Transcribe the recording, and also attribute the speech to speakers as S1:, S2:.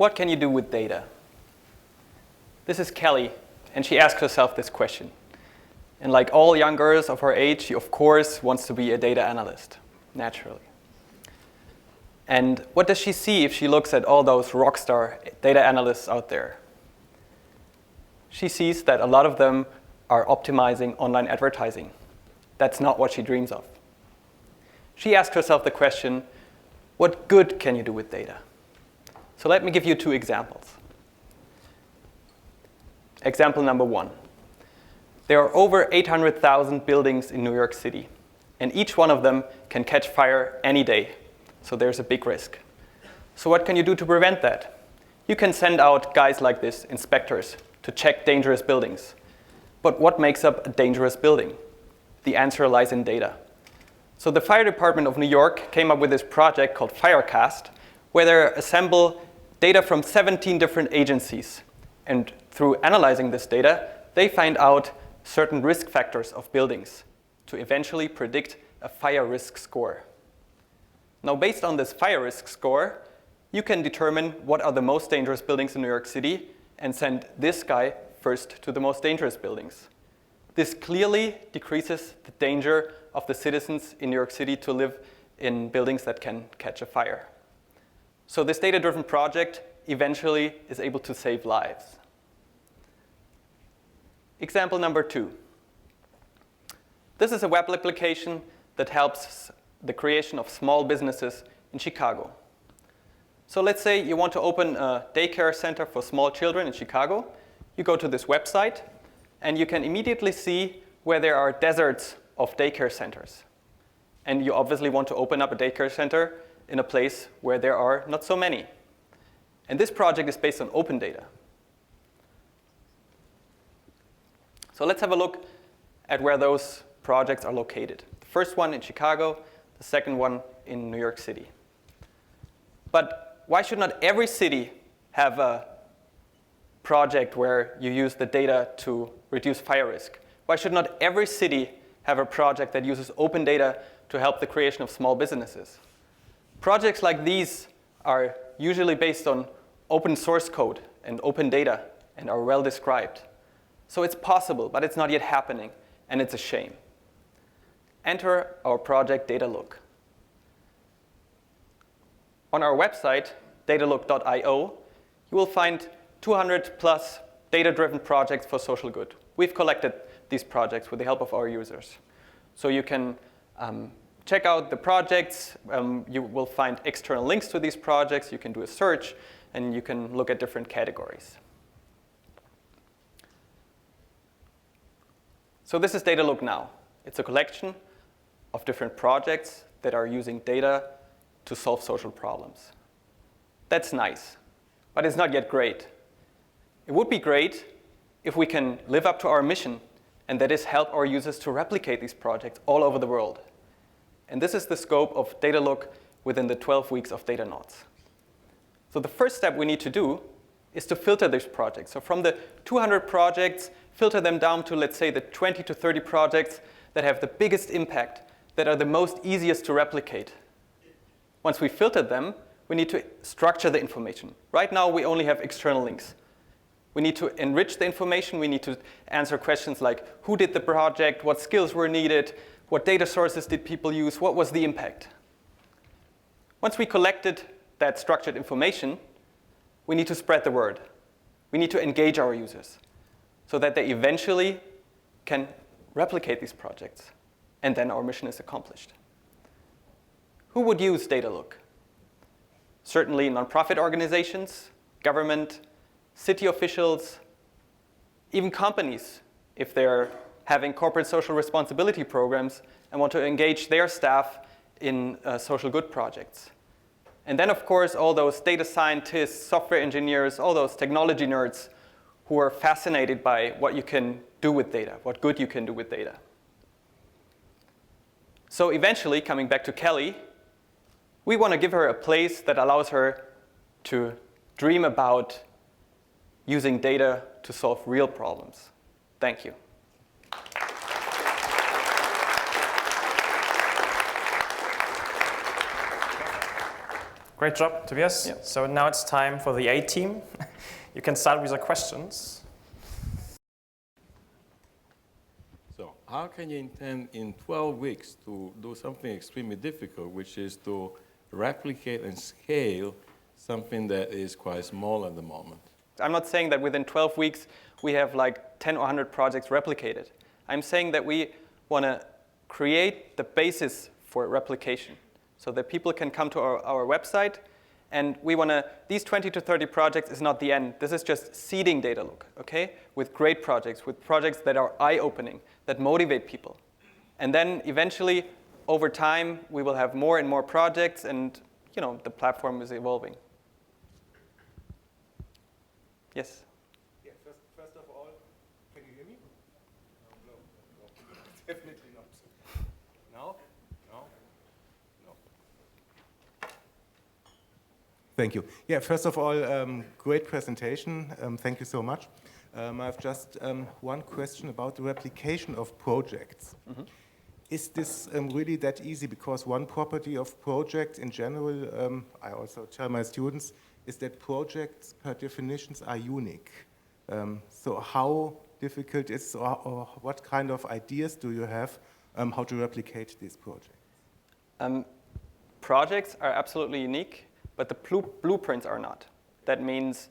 S1: What can you do with data? This is Kelly, and she asked herself this question. And like all young girls of her age, she of course wants to be a data analyst, naturally. And what does she see if she looks at all those rockstar data analysts out there? She sees that a lot of them are optimizing online advertising. That's not what she dreams of. She asked herself the question, what good can you do with data? So let me give you 2 examples. Example number 1. There are over 800,000 buildings in New York City, and each one of them can catch fire any day. So there's a big risk. So what can you do to prevent that? You can send out guys like this, inspectors, to check dangerous buildings. But what makes up a dangerous building? The answer lies in data. So the fire department of New York came up with this project called Firecast, where they assemble data from 17 different agencies. And through analyzing this data, they find out certain risk factors of buildings to eventually predict a fire risk score. Now, based on this fire risk score, you can determine what are the most dangerous buildings in New York City and send this guy first to the most dangerous buildings. This clearly decreases the danger of the citizens in New York City to live in buildings that can catch a fire. So this data-driven project eventually is able to save lives. Example number 2. This is a web application that helps the creation of small businesses in Chicago. So let's say you want to open a daycare center for small children in Chicago. You go to this website, and you can immediately see where there are deserts of daycare centers. And you obviously want to open up a daycare center in a place where there are not so many. And this project is based on open data. So let's have a look at where those projects are located. The first one in Chicago, the second one in New York City. But why should not every city have a project where you use the data to reduce fire risk? Why should not every city have a project that uses open data to help the creation of small businesses? Projects like these are usually based on open source code and open data and are well described. So it's possible, but it's not yet happening, and it's a shame. Enter our project Datalook. On our website, datalook.io, you will find 200 plus data-driven projects for social good. We've collected these projects with the help of our users. So you can check out the projects. You will find external links to these projects. You can do a search, and you can look at different categories. So this is Datalook now. It's a collection of different projects that are using data to solve social problems. That's nice, but it's not yet great. It would be great if we can live up to our mission, and that is help our users to replicate these projects all over the world. And this is the scope of Datalook within the 12 weeks of Datanauts. So the first step we need to do is to filter these projects. So from the 200 projects, filter them down to, let's say, the 20 to 30 projects that have the biggest impact, that are the most easiest to replicate. Once we filtered them, we need to structure the information. Right now, we only have external links. We need to enrich the information. We need to answer questions like, who did the project? What skills were needed? What data sources did people use? What was the impact? Once we collected that structured information, we need to spread the word. We need to engage our users so that they eventually can replicate these projects. And then our mission is accomplished. Who would use Datalook? Certainly nonprofit organizations, government, city officials, even companies, if they're having corporate social responsibility programs and want to engage their staff in social good projects. And then, of course, all those data scientists, software engineers, all those technology nerds who are fascinated by what you can do with data, what good you can do with data. So eventually, coming back to Kelly, we want to give her a place that allows her to dream about using data to solve real problems. Thank you.
S2: Great job, Tobias.
S1: Yep.
S2: So now it's time for the A team. You can start with your questions.
S3: So how can you intend in 12 weeks to do something extremely difficult, which is to replicate and scale something that is quite small at the moment?
S1: I'm not saying that within 12 weeks we have like 10 or 100 projects replicated. I'm saying that we want to create the basis for replication so that people can come to our website, and we want to, these 20 to 30 projects is not the end. This is just seeding Datalook, okay? With great projects, with projects that are eye-opening, that motivate people. And then eventually, over time, we will have more and more projects, and you know, the platform is evolving. Yes?
S4: Yeah, first of all, can you hear me? No, definitely not. No? No? No. Thank you. Yeah, first of all, great presentation. Thank you so much. I have just one question about the replication of projects. Mm-hmm. Is this really that easy? Because one property of projects in general, I also tell my students, is that projects per definitions are unique. So how difficult is or what kind of ideas do you have how to replicate these projects?
S1: Projects are absolutely unique, but the blueprints are not. That means